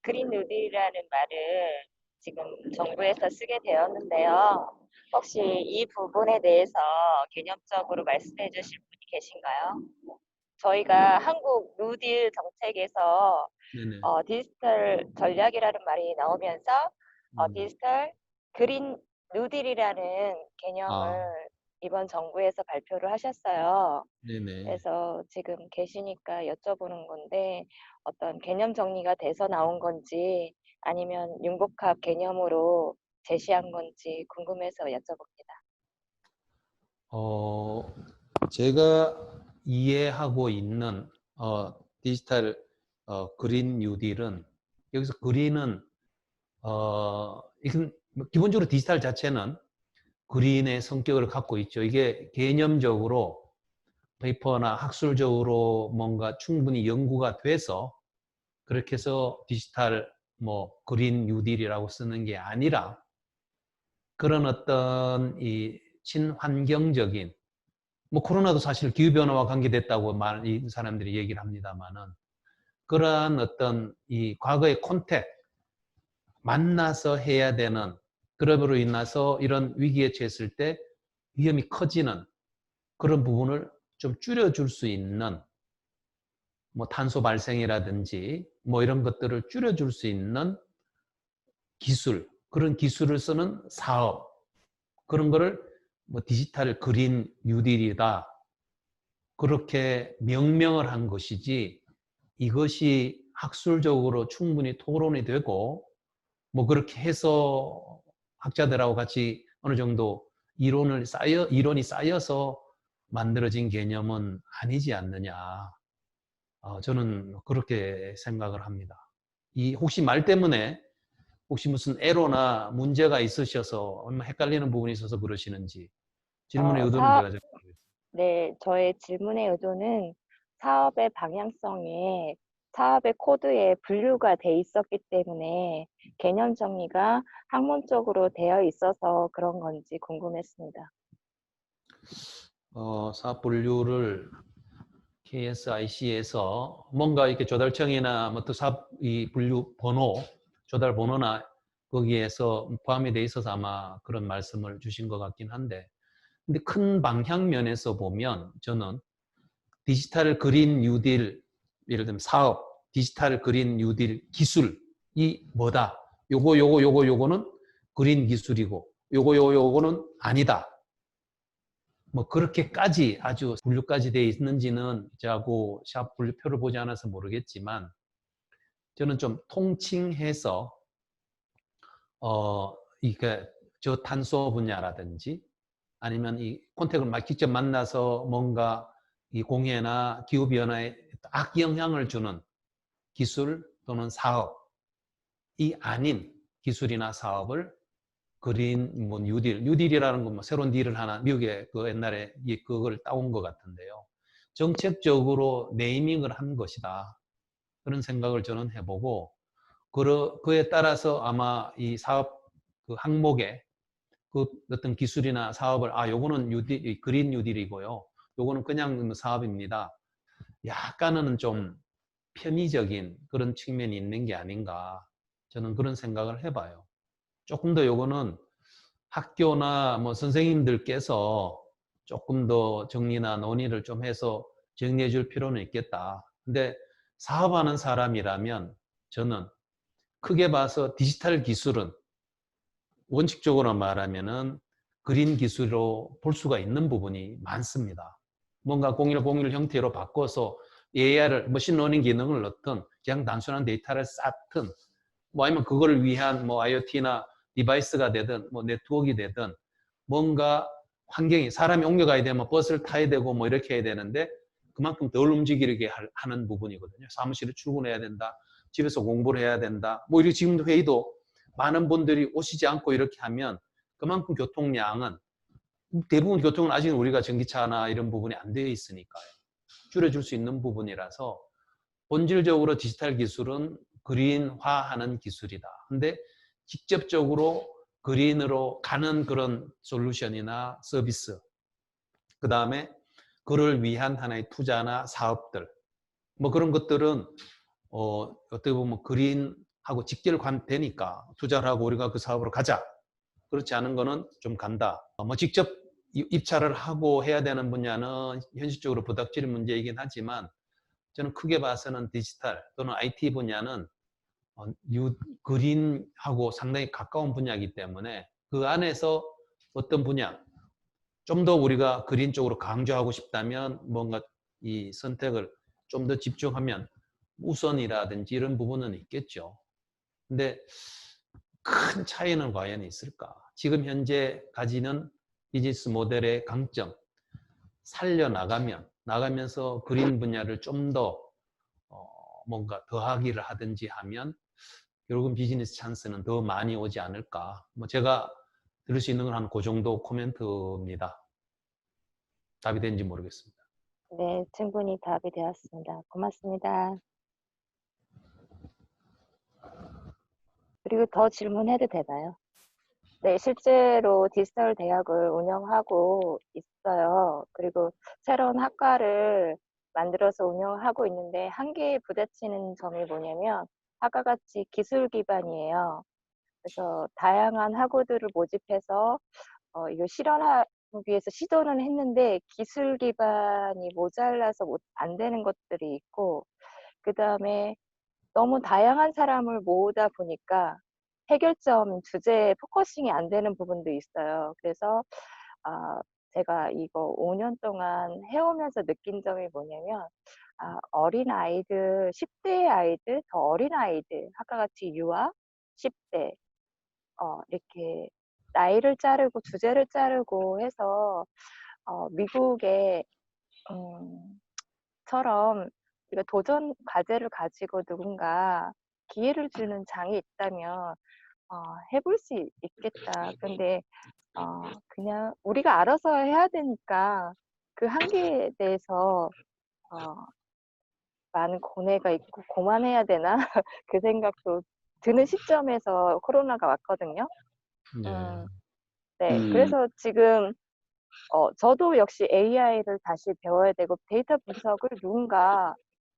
그린 뉴딜이라는 말을 지금 정부에서 쓰게 되었는데요. 혹시 이 부분에 대해서 개념적으로 말씀해 주실 분이 계신가요? 저희가 한국 뉴딜 정책에서 네네. 디지털 전략이라는 말이 나오면서 음. 디지털 그린 뉴딜이라는 아, 개념을 이번 정부에서 발표를 하셨어요. 네네. 그래서 지금 계시니까 여쭤보는 건데 어떤 개념 정리가 돼서 나온 건지 아니면 융복합 개념으로 제시한 건지 궁금해서 여쭤봅니다. 어, 제가 이해하고 있는 디지털 그린 뉴딜은 여기서 그린은 이건 뭐 기본적으로 디지털 자체는 그린의 성격을 갖고 있죠. 이게 개념적으로 페이퍼나 학술적으로 뭔가 충분히 연구가 돼서 그렇게 해서 디지털 뭐 그린 뉴딜이라고 쓰는 게 아니라 그런 어떤 이 친환경적인 뭐 코로나도 사실 기후변화와 관계됐다고 많은 사람들이 얘기를 합니다만은 그러한 어떤 이 과거의 콘택 만나서 해야 되는 그럼으로 인해서 이런 위기에 처했을 때 위험이 커지는 그런 부분을 좀 줄여줄 수 있는 뭐 탄소 발생이라든지 뭐 이런 것들을 줄여줄 수 있는 기술 그런 기술을 쓰는 사업 그런 거를 뭐 디지털 그린 뉴딜이다 그렇게 명명을 한 것이지 이것이 학술적으로 충분히 토론이 되고 뭐 그렇게 해서 학자들하고 같이 어느 정도 이론이 쌓여서 만들어진 개념은 아니지 않느냐. 저는 그렇게 생각을 합니다. 이 혹시 말 때문에 혹시 무슨 애로나 문제가 있으셔서 얼마 헷갈리는 부분이 있어서 그러시는지 질문의 어, 의도는 사, 제가 잘 모르겠습니다. 네, 저의 질문의 의도는 사업의 방향성에 사업의 코드에 분류가 돼 있었기 때문에 개념 정리가 학문적으로 되어 있어서 그런 건지 궁금했습니다. 사업 분류를 KSIC에서 뭔가 이렇게 조달청이나 뭐또 사업 이 분류 번호, 조달 번호나 거기에서 포함이 돼 있어서 아마 그런 말씀을 주신 것 같긴 한데, 근데 큰 방향 면에서 보면 저는 디지털 그린 뉴딜, 예를 들면 사업, 디지털 그린 뉴딜 기술이 뭐다. 요거는 그린 기술이고, 요거는 아니다. 뭐 그렇게까지 아주 분류까지 돼 있는지는 저하고 샵 분류표를 보지 않아서 모르겠지만 저는 좀 통칭해서 이게 저탄소 분야라든지 아니면 이 콘택을 막 직접 만나서 뭔가 이 공해나 기후 변화에 악영향을 주는 기술 또는 사업이 아닌 기술이나 사업을 그린 뭐 뉴딜이라는 건 뭐 새로운 딜을 하나 미국에 그 옛날에 그걸 따온 것 같은데요. 정책적으로 네이밍을 한 것이다. 그런 생각을 저는 해보고 그에 따라서 아마 이 사업 그 항목에 그 어떤 기술이나 사업을 요거는 그린 뉴딜이고요. 요거는 그냥 뭐 사업입니다. 약간은 좀 편의적인 그런 측면이 있는 게 아닌가 저는 그런 생각을 해봐요. 조금 더 요거는 학교나 뭐 선생님들께서 조금 더 정리나 논의를 좀 해서 정리해 줄 필요는 있겠다. 근데 사업하는 사람이라면 저는 크게 봐서 디지털 기술은 원칙적으로 말하면은 그린 기술로 볼 수가 있는 부분이 많습니다. 뭔가 0101 형태로 바꿔서 AI를 머신러닝 기능을 넣든 그냥 단순한 데이터를 쌓든 뭐 아니면 그거를 위한 뭐 IoT나 디바이스가 되든 뭐 네트워크가 되든 뭔가 환경이 사람이 옮겨가야 되면 버스를 타야 되고 뭐 이렇게 해야 되는데 그만큼 덜 움직이게 하는 부분이거든요. 사무실에 출근해야 된다. 집에서 공부를 해야 된다. 뭐 이렇게 지금도 회의도 많은 분들이 오시지 않고 이렇게 하면 그만큼 교통량은 대부분 교통은 아직 우리가 전기차나 이런 부분이 안 되어 있으니까요. 줄여줄 수 있는 부분이라서 본질적으로 디지털 기술은 그린화하는 기술이다. 근데 직접적으로 그린으로 가는 그런 솔루션이나 서비스, 그 다음에 그를 위한 하나의 투자나 사업들, 뭐 그런 것들은 어떻게 보면 그린 하고 직결되니까 투자를 하고 우리가 그 사업으로 가자. 그렇지 않은 거는 좀 간다. 뭐 직접 입찰을 하고 해야 되는 분야는 현실적으로 부닥칠 문제이긴 하지만 저는 크게 봐서는 디지털 또는 IT 분야는 그린하고 상당히 가까운 분야이기 때문에 그 안에서 어떤 분야 좀 더 우리가 그린 쪽으로 강조하고 싶다면 뭔가 이 선택을 좀 더 집중하면 우선이라든지 이런 부분은 있겠죠. 근데 큰 차이는 과연 있을까? 지금 현재 가지는 비즈니스 모델의 강점 나가면서 그린 분야를 좀 더 뭔가 더하기를 하든지 하면 결국은 비즈니스 찬스는 더 많이 오지 않을까. 뭐 제가 들을 수 있는 건 한 그 정도 코멘트입니다. 답이 된지 모르겠습니다. 네, 충분히 답이 되었습니다. 고맙습니다. 그리고 더 질문해도 되나요? 네, 실제로 디지털 대학을 운영하고 있어요. 그리고 새로운 학과를 만들어서 운영하고 있는데 한계에 부딪히는 점이 뭐냐면 학과같이 기술 기반이에요. 그래서 다양한 학우들을 모집해서 이거 실현하기 위해서 시도는 했는데 기술 기반이 모자라서 안 되는 것들이 있고, 그 다음에 너무 다양한 사람을 모으다 보니까 해결점 주제에 포커싱이 안 되는 부분도 있어요. 그래서 제가 이거 5년 동안 해오면서 느낀 점이 뭐냐면 어린 아이들, 10대 아이들, 더 어린 아이들, 아까같이 유아, 10대 이렇게 나이를 자르고 주제를 자르고 해서 미국의 처럼 이거 도전 과제를 가지고 누군가 기회를 주는 장이 있다면 해볼 수 있겠다. 근데 그냥 우리가 알아서 해야 되니까 그 한계에 대해서 많은 고뇌가 있고 고만해야 되나 그 생각도 드는 시점에서 코로나가 왔거든요. 네. 네, 그래서 지금 저도 역시 AI를 다시 배워야 되고 데이터 분석을 누군가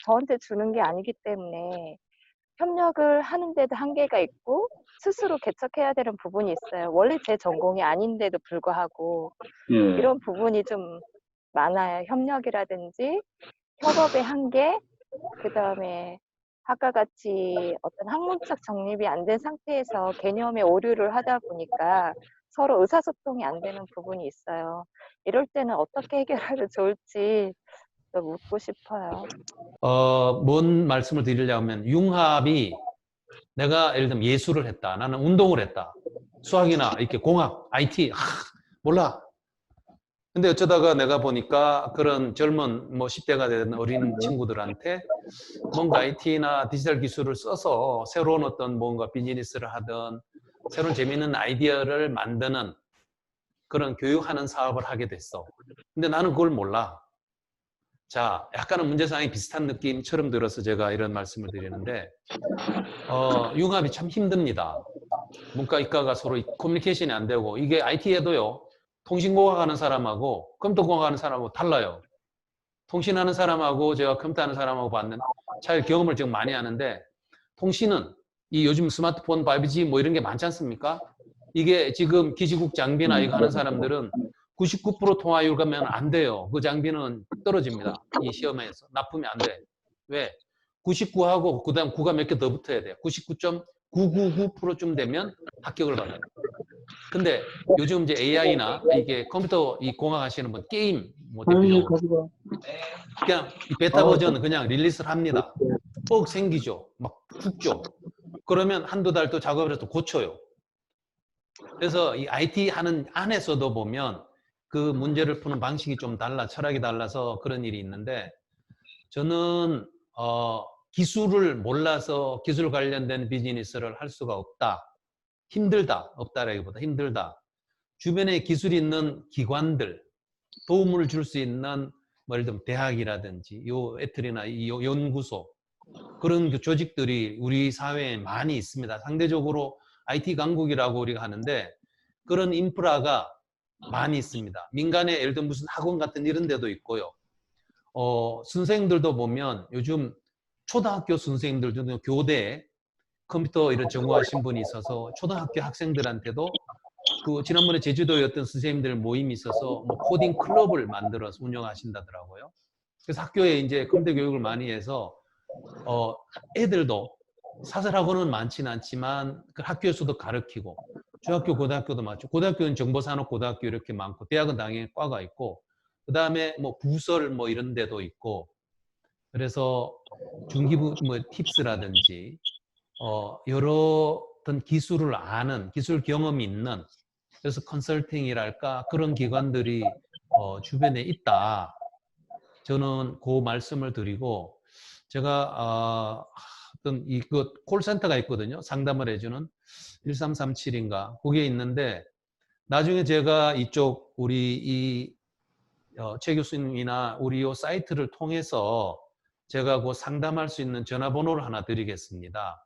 저한테 주는 게 아니기 때문에 협력을 하는데도 한계가 있고 스스로 개척해야 되는 부분이 있어요. 원래 제 전공이 아닌데도 불구하고 이런 부분이 좀 많아요. 협력이라든지 협업의 한계, 그 다음에 아까 같이 어떤 학문적 정립이 안 된 상태에서 개념의 오류를 하다 보니까 서로 의사소통이 안 되는 부분이 있어요. 이럴 때는 어떻게 해결하면 좋을지 또 묻고 싶어요. 뭔 말씀을 드리려면 융합이 내가 예를 들면 예술을 했다. 나는 운동을 했다. 수학이나 이렇게 공학, IT, 몰라. 근데 어쩌다가 내가 보니까 그런 젊은 뭐 10대가 된 어린 친구들한테 뭔가 IT나 디지털 기술을 써서 새로운 어떤 뭔가 비즈니스를 하든 새로운 재미있는 아이디어를 만드는 그런 교육하는 사업을 하게 됐어. 근데 나는 그걸 몰라. 자, 약간은 문제상이 비슷한 느낌처럼 들어서 제가 이런 말씀을 드리는데 융합이 참 힘듭니다. 문과, 이과가 서로 커뮤니케이션이 안 되고 이게 IT에도요. 통신공학 하는 사람하고 컴퓨터공학 하는 사람하고 달라요. 통신하는 사람하고 제가 컴퓨터 하는 사람하고 받는 차이 경험을 지금 많이 하는데 통신은 이 요즘 스마트폰 5G 뭐 이런 게 많지 않습니까? 이게 지금 기지국 장비나 이거 하는 사람들은 99% 통화율 가면 안 돼요. 그 장비는 떨어집니다. 이 시험에서 납품이 안 돼. 왜? 99하고 그다음 9가 몇 개 더 붙어야 돼요. 99.999%쯤 되면 합격을 받아요. 근데 요즘 이제 AI나 이게 컴퓨터 이 공학 하시는 분 게임 뭐 대표적으로 그냥 이 베타 버전은 그냥 릴리스를 합니다. 뻑 생기죠. 막 죽죠. 그러면 한두 달 또 작업을 해서 고쳐요. 그래서 이 IT 하는 안에서도 보면 그 문제를 푸는 방식이 좀 달라, 철학이 달라서 그런 일이 있는데 저는 기술을 몰라서 기술 관련된 비즈니스를 할 수가 없다. 힘들다. 없다라기보다 힘들다. 주변에 기술이 있는 기관들, 도움을 줄 수 있는 뭐 예를 들면 대학이라든지 요 애틀이나 이 연구소 그런 그 조직들이 우리 사회에 많이 있습니다. 상대적으로 IT 강국이라고 우리가 하는데 그런 인프라가 많이 있습니다. 민간에 예를 들면 무슨 학원 같은 이런 데도 있고요. 선생님들도 보면 요즘 초등학교 선생님들도 교대에 컴퓨터 이런 전공하신 분이 있어서 초등학교 학생들한테도 그 지난번에 제주도에 어떤 선생님들 모임이 있어서 뭐 코딩 클럽을 만들어서 운영하신다더라고요. 그래서 학교에 이제 컴퓨터 교육을 많이 해서 애들도 사설학원은 많지는 않지만 그 학교에서도 가르치고 중학교, 고등학교도 많죠. 고등학교는 정보산업 고등학교 이렇게 많고 대학은 당연히 과가 있고 그 다음에 뭐 부설 뭐 이런 데도 있고 그래서 중기부 뭐 팁스라든지 여러 어떤 기술을 아는 기술 경험이 있는 그래서 컨설팅이랄까 그런 기관들이 주변에 있다. 저는 그 말씀을 드리고 제가 어떤 이그 콜센터가 있거든요. 상담을 해주는 1337인가 그게 있는데 나중에 제가 이쪽 우리 최 교수님이나 우리 요 사이트를 통해서 제가 그 상담할 수 있는 전화번호를 하나 드리겠습니다.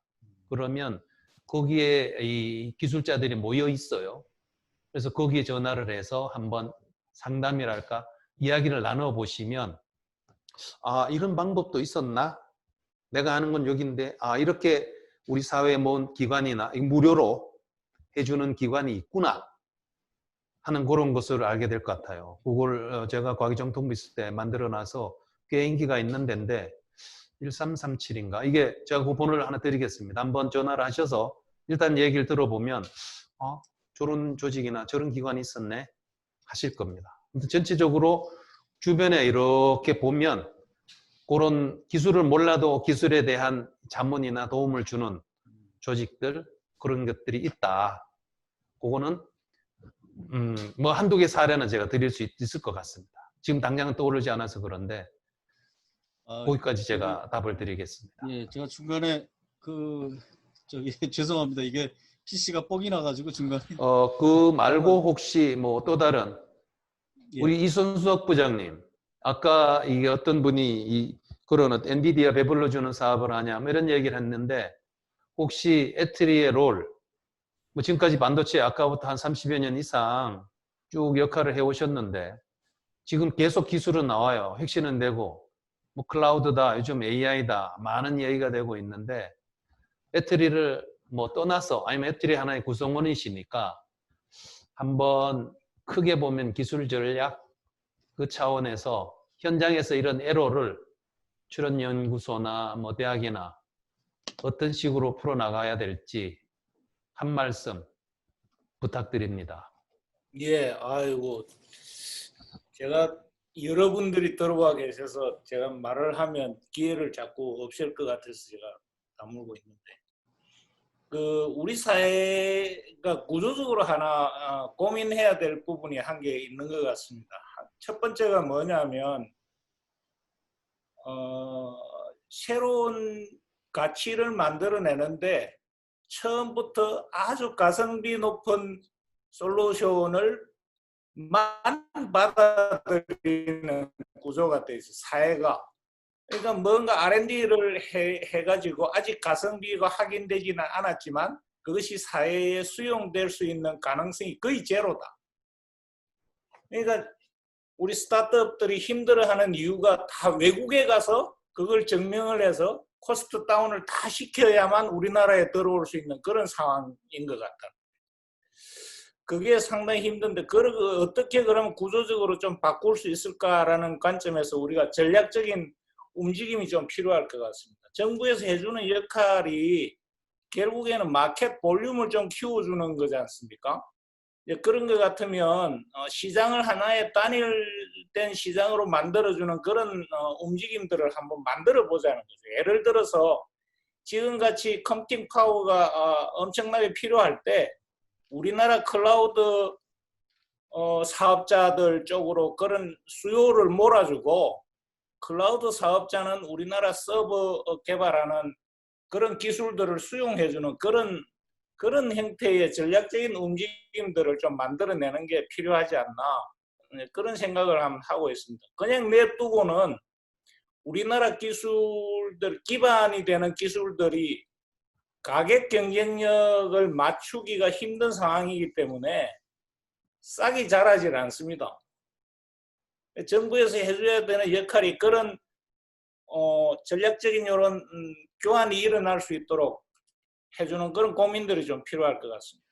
그러면 거기에 이 기술자들이 모여 있어요. 그래서 거기에 전화를 해서 한번 상담이랄까 이야기를 나눠보시면 이런 방법도 있었나? 내가 아는 건 여기인데 이렇게 우리 사회의 뭔 기관이나 무료로 해주는 기관이 있구나 하는 그런 것을 알게 될 것 같아요. 그걸 제가 과기정통부 있을 때 만들어놔서 꽤 인기가 있는 데인데 1337인가 이게 제가 그 번호를 하나 드리겠습니다. 한번 전화를 하셔서 일단 얘기를 들어보면 저런 조직이나 저런 기관이 있었네 하실 겁니다. 전체적으로 주변에 이렇게 보면 그런 기술을 몰라도 기술에 대한 자문이나 도움을 주는 조직들 그런 것들이 있다. 그거는 뭐 한두 개 사례는 제가 드릴 수 있을 것 같습니다. 지금 당장은 떠오르지 않아서 그런데 거기까지 제가 답을 드리겠습니다. 예, 제가 중간에 죄송합니다. 이게 PC가 뻑이 나가지고 중간에. 그 말고 혹시 뭐 또 다른 예. 우리 이순석 부장님 아까 이게 어떤 분이 그런 엔비디아 배불러주는 사업을 하냐 뭐 이런 얘기를 했는데 혹시 애트리의 롤 뭐 지금까지 반도체 아까부터 한 30여 년 이상 쭉 역할을 해오셨는데 지금 계속 기술은 나와요. 핵심은 되고 뭐 클라우드다 요즘 AI다 많은 얘기가 되고 있는데 애트리를 뭐 떠나서 아니면 애트리 하나의 구성원이시니까 한번 크게 보면 기술 전략 그 차원에서 현장에서 이런 에러를 출연연구소나 뭐 대학이나 어떤 식으로 풀어나가야 될지 한 말씀 부탁드립니다. 예, 아이고, 제가 여러분들이 들어와 계셔서 제가 말을 하면 기회를 자꾸 없앨 것 같아서 제가 다물고 있는데, 우리 사회가 구조적으로 하나 고민해야 될 부분이 한 개 있는 것 같습니다. 첫 번째가 뭐냐면, 새로운 가치를 만들어내는데 처음부터 아주 가성비 높은 솔루션을 만 받아들이는 구조가 돼 있어요. 사회가. 그러니까 뭔가 R&D를 해가지고 아직 가성비가 확인되지는 않았지만 그것이 사회에 수용될 수 있는 가능성이 거의 제로다. 그러니까 우리 스타트업들이 힘들어하는 이유가 다 외국에 가서 그걸 증명을 해서 코스트 다운을 다 시켜야만 우리나라에 들어올 수 있는 그런 상황인 것 같다. 그게 상당히 힘든데 어떻게 그러면 구조적으로 좀 바꿀 수 있을까라는 관점에서 우리가 전략적인 움직임이 좀 필요할 것 같습니다. 정부에서 해주는 역할이 결국에는 마켓 볼륨을 좀 키워주는 거지 않습니까? 그런 것 같으면 시장을 하나의 단일된 시장으로 만들어주는 그런 움직임들을 한번 만들어 보자는 거죠. 예를 들어서 지금같이 컴퓨팅 파워가 엄청나게 필요할 때 우리나라 클라우드 사업자들 쪽으로 그런 수요를 몰아주고 클라우드 사업자는 우리나라 서버 개발하는 그런 기술들을 수용해주는 그런 형태의 전략적인 움직임들을 좀 만들어내는 게 필요하지 않나 그런 생각을 하고 있습니다. 그냥 냅두고는 우리나라 기술들 기반이 되는 기술들이 가격 경쟁력을 맞추기가 힘든 상황이기 때문에 싹이 자라질 않습니다. 정부에서 해줘야 되는 역할이 그런 전략적인 이런 교환이 일어날 수 있도록 해주는 그런 고민들이 좀 필요할 것 같습니다.